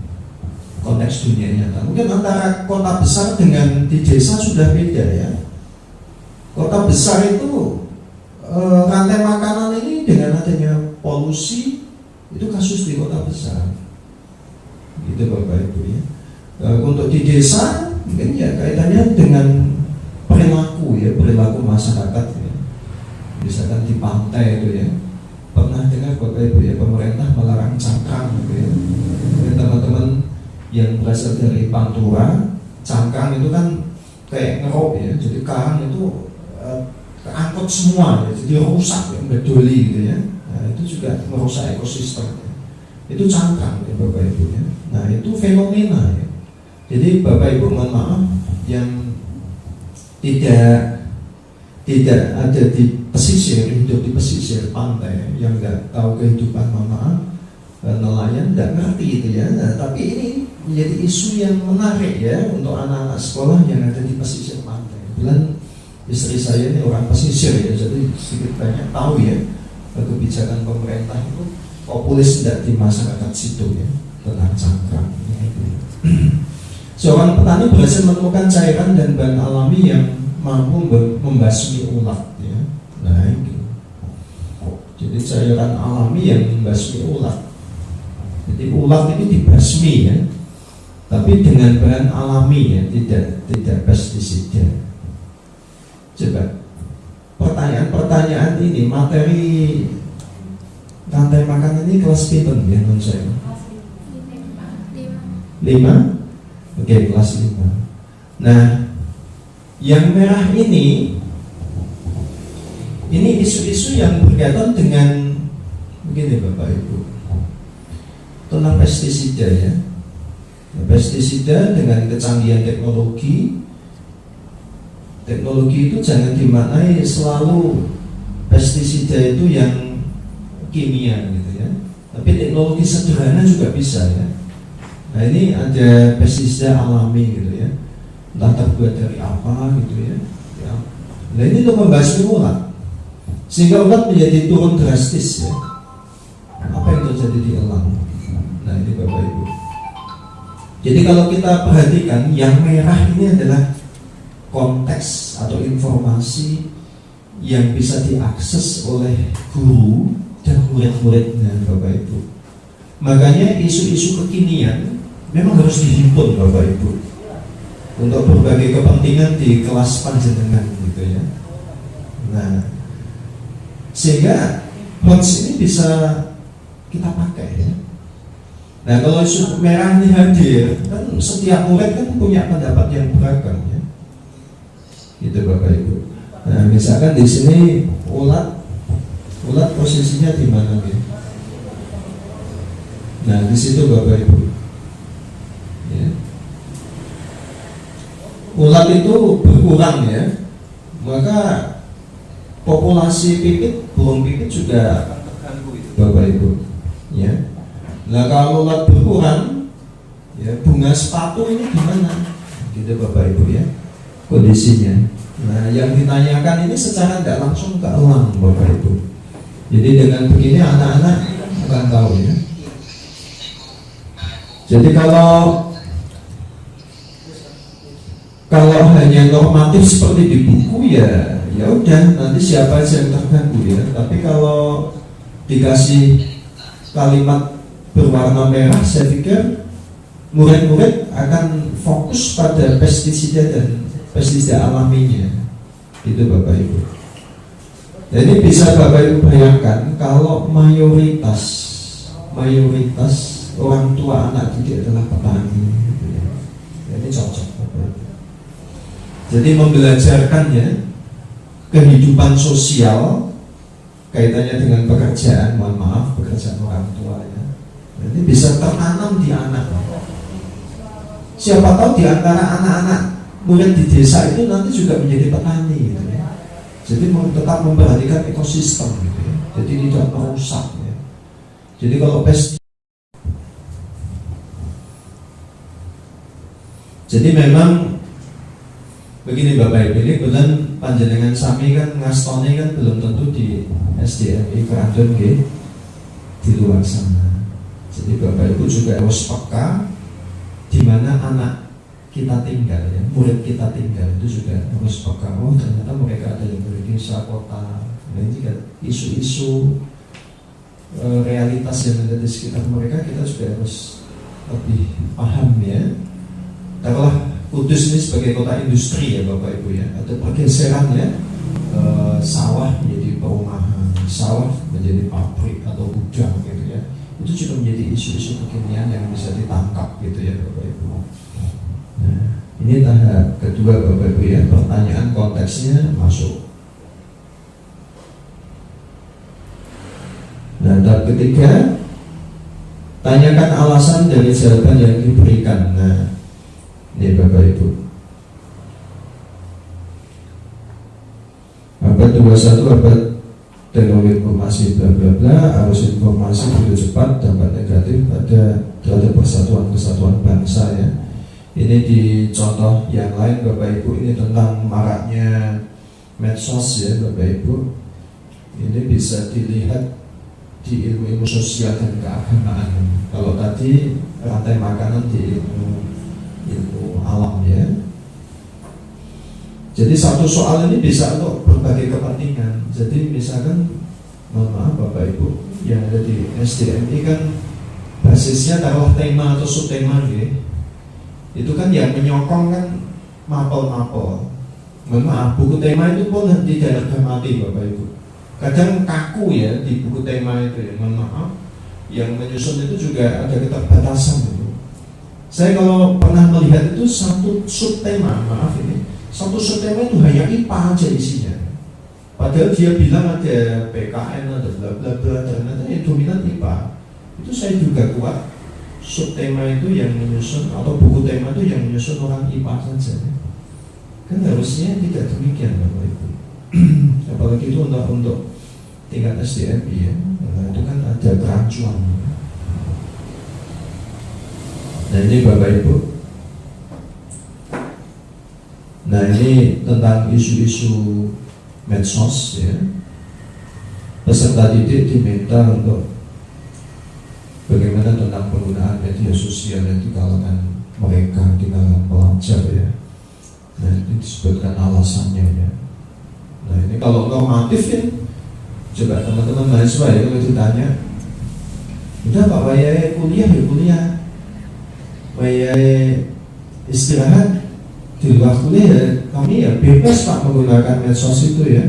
konteks dunia nyata. Mungkin antara kota besar dengan di desa sudah beda ya. Kota besar itu rantai makanan ini dengan adanya polusi itu kasus di kota besar gitu Bapak Ibu ya. Untuk di desa mungkin ya kaitannya dengan perilaku ya, perilaku masyarakat ya. Misalkan di pantai itu ya, pernah dengar Bapak Ibu ya, pemerintah melarang cangkang gitu ya. Teman-teman yang berasal dari Pantura, cangkang itu kan kayak ngerok ya, jadi karang itu keangkut semua ya, jadi rusak ya, bedoli gitu ya. Nah, itu juga merusak ekosistem ya. Itu cangkang ya Bapak Ibu ya. Nah itu fenomena ya. Jadi Bapak Ibu mohon maaf, yang tidak ada di pesisir, hidup di pesisir pantai, yang nggak tahu kehidupan mohon maaf, nelayan nggak ngerti itu ya. Nah, tapi ini menjadi isu yang menarik ya untuk anak-anak sekolah yang ada di pesisir pantai. Kebetulan istri saya ini orang pesisir ya, jadi sedikit banyak tahu ya kebijakan pemerintah itu populis tidak di masyarakat situ ya tentang cangkang. Seorang petani berhasil menemukan cairan dan bahan alami yang mampu membasmi ulat ya. Nah ini. Jadi Jadi cairan alami yang membasmi ulat. Jadi ulat ini dibasmi ya, tapi dengan bahan alami ya, tidak pestisida. Coba pertanyaan ini materi rantai makanan ini kelas pinten ya menurut saya? 5? Oke, kelas 5. Nah, yang merah ini isu-isu yang berkaitan dengan begini Bapak Ibu, tentang pestisida ya. Pestisida dengan kecanggihan teknologi itu jangan dimaknai selalu pestisida itu yang kimia gitu ya, tapi teknologi sederhana juga bisa ya. Nah ini ada pestisida alami gitu ya, entah terbuat dari apa gitu ya. Nah ini untuk membasmi ulat, sehingga ulat menjadi turun drastis ya. Apa yang terjadi di elang? Nah ini Bapak Ibu. Jadi kalau kita perhatikan yang merah ini adalah konteks atau informasi yang bisa diakses oleh guru dan murid-muridnya Bapak Ibu. Makanya isu-isu kekinian memang harus dihimpun Bapak Ibu untuk berbagai kepentingan di kelas panjenengan gitu ya. Nah, sehingga hots ini bisa kita pakai ya. Nah kalau isu merah ini hadir, kan setiap murid kan punya pendapat yang beragam ya. Gitu Bapak Ibu. Nah misalkan di sini ulat posisinya di mana ya? Nah di situ Bapak Ibu. Ya. Ulat itu berkurang ya, maka populasi burung pipit juga akan terganggu itu Bapak Ibu. Ya. Nah kalau ulat berkurang, ya bunga sepatu ini gimana? Gitu Bapak Ibu ya, kondisinya. Nah yang ditanyakan ini secara tidak langsung ke elang Bapak Ibu. Jadi dengan begini anak-anak akan tahu ya. Jadi kalau hanya normatif seperti di buku ya udah nanti siapa aja yang terganggu ya. Tapi kalau dikasih kalimat berwarna merah, saya pikir murid-murid akan fokus pada pestisida dan pestisida alaminya, gitu Bapak Ibu. Jadi bisa Bapak Ibu bayangkan kalau mayoritas orang tua anak didik adalah petani, gitu ya. Jadi cocok Bapak Ibu. Jadi membelajarkannya kehidupan sosial kaitannya dengan pekerjaan, pekerjaan orang tua ya. Jadi bisa tertanam di anak. Siapa tahu di antara anak-anak murid di desa itu nanti juga menjadi petani gitu ya. Jadi tetap memperhatikan ekosistem gitu ya. Jadi tidak merusak ya. Jadi kalau jadi memang begini Bapak Ibu, ini kebetulan panjenengan sami kan ngastone kan belum tentu di SDMI Keranton di luar sana. Jadi Bapak Ibu juga harus peka di mana anak kita tinggal ya, murid kita tinggal itu juga harus peka. Oh ternyata mereka ada yang dari desa kota. Nah ini kan isu-isu realitas yang ada di sekitar mereka kita juga harus lebih paham ya. Taruhlah Kudus ini sebagai kota industri ya Bapak Ibu ya, ada pergeseran ya, sawah menjadi perumahan, sawah menjadi pabrik atau gudang gitu ya. Itu juga menjadi isu-isu kekinian yang bisa ditangkap gitu ya Bapak Ibu. Nah, ini tahap kedua Bapak Ibu ya, pertanyaan konteksnya masuk. Nah, tahap ketiga, tanyakan alasan dari jawaban yang diberikan. Nah, ini Bapak Ibu. Abad 21 abad teknologi informasi bla bla bla, arus informasi begitu cepat, dampak negatif terhadap kesatuan bangsa ya. Ini di contoh yang lain Bapak Ibu, ini tentang maraknya medsos ya Bapak Ibu. Ini bisa dilihat di ilmu sosial dan keagamaan. Kalau tadi rantai makanan di ilmu alam ya. Jadi satu soal ini bisa untuk berbagai kepentingan. Jadi misalkan mohon maaf Bapak Ibu yang ada di SDMI kan basisnya taruh tema atau subtema gitu. Itu kan yang menyokong kan mapel-mapel. Mohon maaf, buku tema itu pun tidak mati Bapak Ibu. Kadang kaku ya di buku tema itu ya, mohon maaf. Yang menyusun itu juga ada keterbatasan gitu. Saya kalau pernah melihat itu satu subtema, maaf ini, satu subtema itu hanya IPA aja isinya. Padahal dia bilang ada PKN, ada bla bla bla, ternyata yang dominan IPA. Itu saya juga kuat. Subtema itu yang menyusun atau buku tema itu yang menyusun orang IPA saja. Kan harusnya tidak demikian Bapak Ibu. Apalagi itu untuk tingkat SDMI ya. Nah, itu kan ada kerancuan. Nah ini Bapak Ibu. Nah ini tentang isu-isu medsos ya. Peserta didik diminta untuk bagaimana tentang penggunaan media sosial di kalangan mereka, di kalangan pelajar ya. Nah ini disebutkan alasannya ya. Nah ini kalau normatif ya, coba teman-teman mahasiswa ya kalau ditanya, udah Pak Wayai kuliah ya kuliah, Wayai istirahat di luar kuliah ya, kami ya bebas Pak menggunakan medsos itu ya.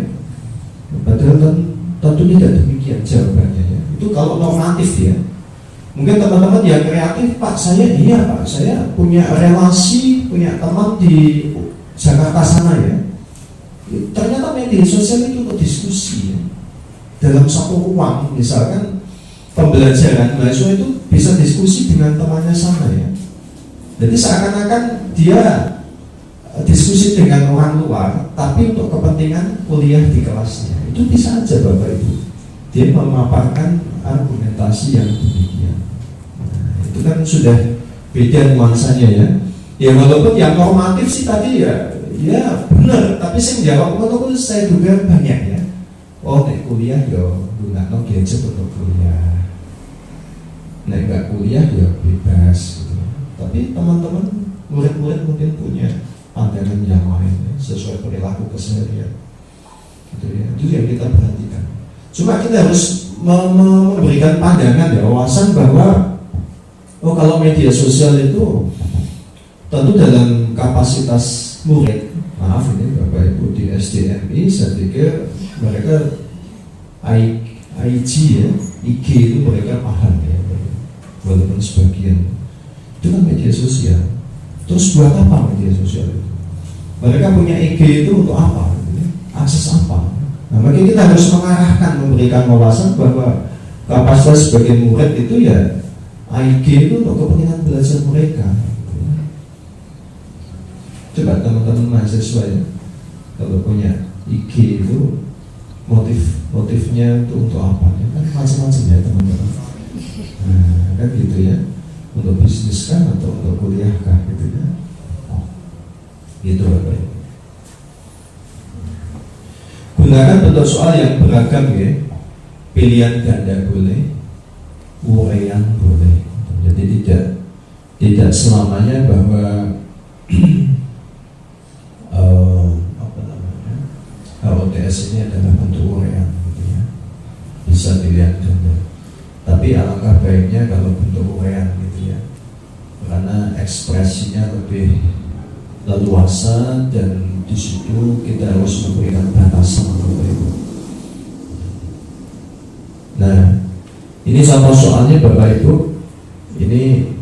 Padahal tentu tidak demikian jawabannya ya. Itu kalau normatif ya. Mungkin teman-teman yang kreatif, Pak saya iya Pak, saya punya relasi, punya teman di Jakarta sana ya. Ternyata media sosial itu untuk diskusi ya. Dalam satu ruang, misalkan pembelajaran mahasiswa itu bisa diskusi dengan temannya sana ya. Jadi seakan-akan dia diskusi dengan orang luar, tapi untuk kepentingan kuliah di kelasnya. Itu bisa aja Bapak Ibu. Dia memaparkan argumentasi yang demikian. Nah, itu kan sudah beda nuansanya ya. Ya walaupun yang normatif sih tadi ya benar, tapi saya menjawab itu saya juga banyak ya. Oh, nek kuliah yo gunakan gadget untuk kuliah. Nek nggak kuliah ya bebas gitu. Tapi teman-teman murid-murid mungkin punya pandangan yang lain ya, sesuai perilaku keseharian. Gitu ya. Itu yang kita perhatikan. Cuma kita harus memberikan pandangan ya, wawasan bahwa oh kalau media sosial itu tentu dalam kapasitas murid, maaf ini Bapak Ibu di SDMI, saya pikir mereka IG ya, IG itu mereka paham ya, walaupun sebagian itu kan media sosial. Terus buat apa media sosial itu? Mereka punya IG itu untuk apa? Akses apa? Nah, makanya kita harus mengarahkan, memberikan wawasan bahwa kapasitas sebagai murid itu ya IG itu untuk kepentingan belajar mereka. Coba teman-teman mahasiswa ya, kalau punya IG itu motifnya itu untuk apa? Ya, kan macam-macam ya teman-teman. Nah, kan gitu ya, untuk bisnis kan atau untuk kuliah kah gitu ya. Gitu Bapak Ibu. Gunakan bentuk soal yang beragam ya. Pilihan ganda boleh, uraian boleh. Jadi tidak selamanya bahwa HOTS ini adalah bentuk uraian gitu ya. Bisa pilihan ganda. Tapi alangkah baiknya kalau bentuk uraian gitu ya. Karena ekspresinya lebih leluasa dan di situ kita harus memberikan batasan Bapak Ibu. Nah, ini contoh soalnya Bapak Ibu. Ini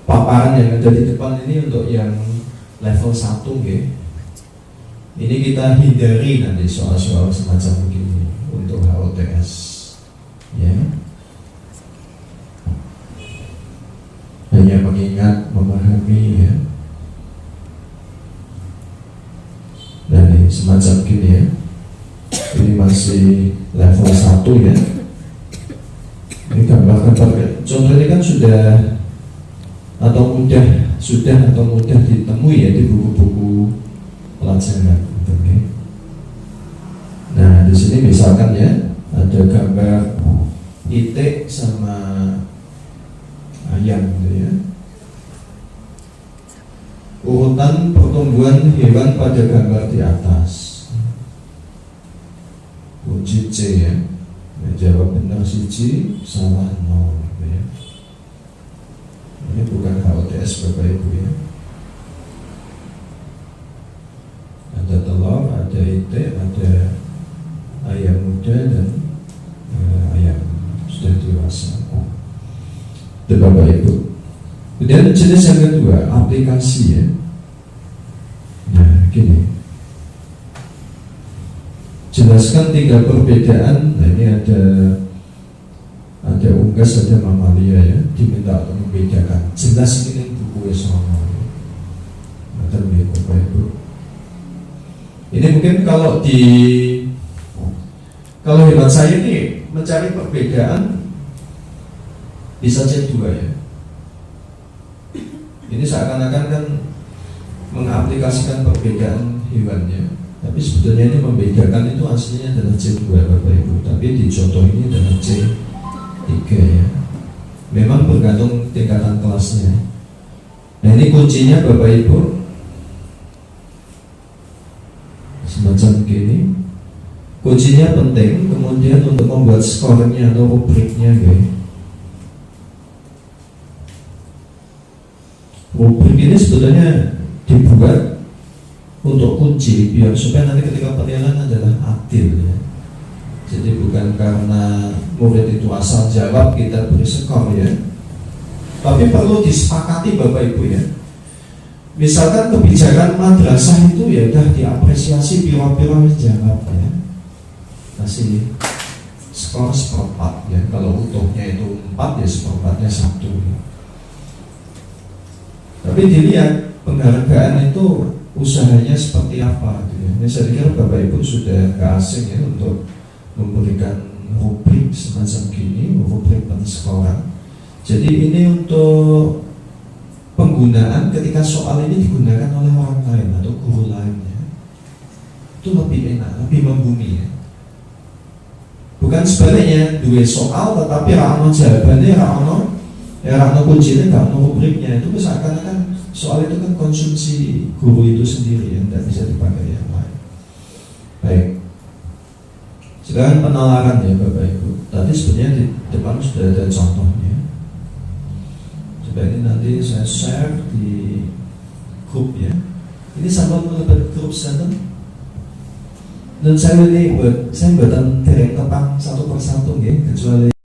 paparan yang ada di depan ini untuk yang level 1 ya. Ini kita hindari nanti soal-soal semacam begini untuk HOTS ya. Hanya mengingat, memahami ya. Nah ini semacam gini ya. Ini masih level 1 ya. Ini gambar-gambar contoh ini kan sudah atau mudah ditemui ya di buku-buku pelajaran. Okay. Nah di sini misalkan ya ada gambar itik sama ayam gitu ya. Urutan pertumbuhan hewan pada gambar di atas. Kunci C ya. Nah, jawab benar siji, salah nol, ya. Ini bukan HOTS Bapak Ibu ya. Ada telur, ada itik, ada ayam muda dan ayam sudah dewasa. Itu Bapak Ibu. Kemudian jenis yang kedua, aplikasi ya. Nah, gini. Jelaskan 3 perbedaan. Nah, ini ada unggas, ada mamalia ya. Diminta untuk membedakan. Jelas ini buku sama. Nah, Bapak Ibu. Ini mungkin kalau hemat saya ini mencari perbedaan bisa C2 ya. Ini seakan-akan kan mengaplikasikan perbedaan hewannya, tapi sebetulnya ini membedakan itu aslinya adalah C2 Bapak Ibu, tapi di contoh ini adalah C3 ya. Memang bergantung tingkatan kelasnya. Nah, ini kuncinya Bapak Ibu semacam gini. Kuncinya penting, kemudian untuk membuat skornya atau rubriknya guys. Rubrik ini sebetulnya dibuat untuk kunci biar supaya nanti ketika penilaian adalah adil ya. Jadi bukan karena murid itu asal jawab kita beri skor ya, tapi perlu disepakati Bapak Ibu ya. Misalkan kebijakan madrasah itu ya udah diapresiasi piro-piro jawab ya, kasih skor 1/4 ya. Kalau utuhnya itu 4 ya 1/4-nya 1 ya. Tapi dilihat penghargaan itu usahanya seperti apa gitu ya. Ini saya kira Bapak Ibu sudah gak asing ya untuk memberikan rubrik semacam gini, rubrik penskoran. Jadi ini untuk penggunaan ketika soal ini digunakan oleh orang lain atau guru lainnya, itu lebih enak, lebih membumi ya. Bukan sebaliknya, dua soal tetapi rano jawabannya rano kuncinya gak ono rubriknya. Itu seakan-akan soal itu kan konsumsi guru itu sendiri yang tidak bisa dipakai yang lain. Baik, sekarang penalaran ya Bapak Ibu. Tadi sebenarnya di depan sudah ada contohnya. Coba ini nanti saya share di grup ya. Ini sampel melebat grup sana. Dan saya buatan dereng kepang satu persatu ya, kecuali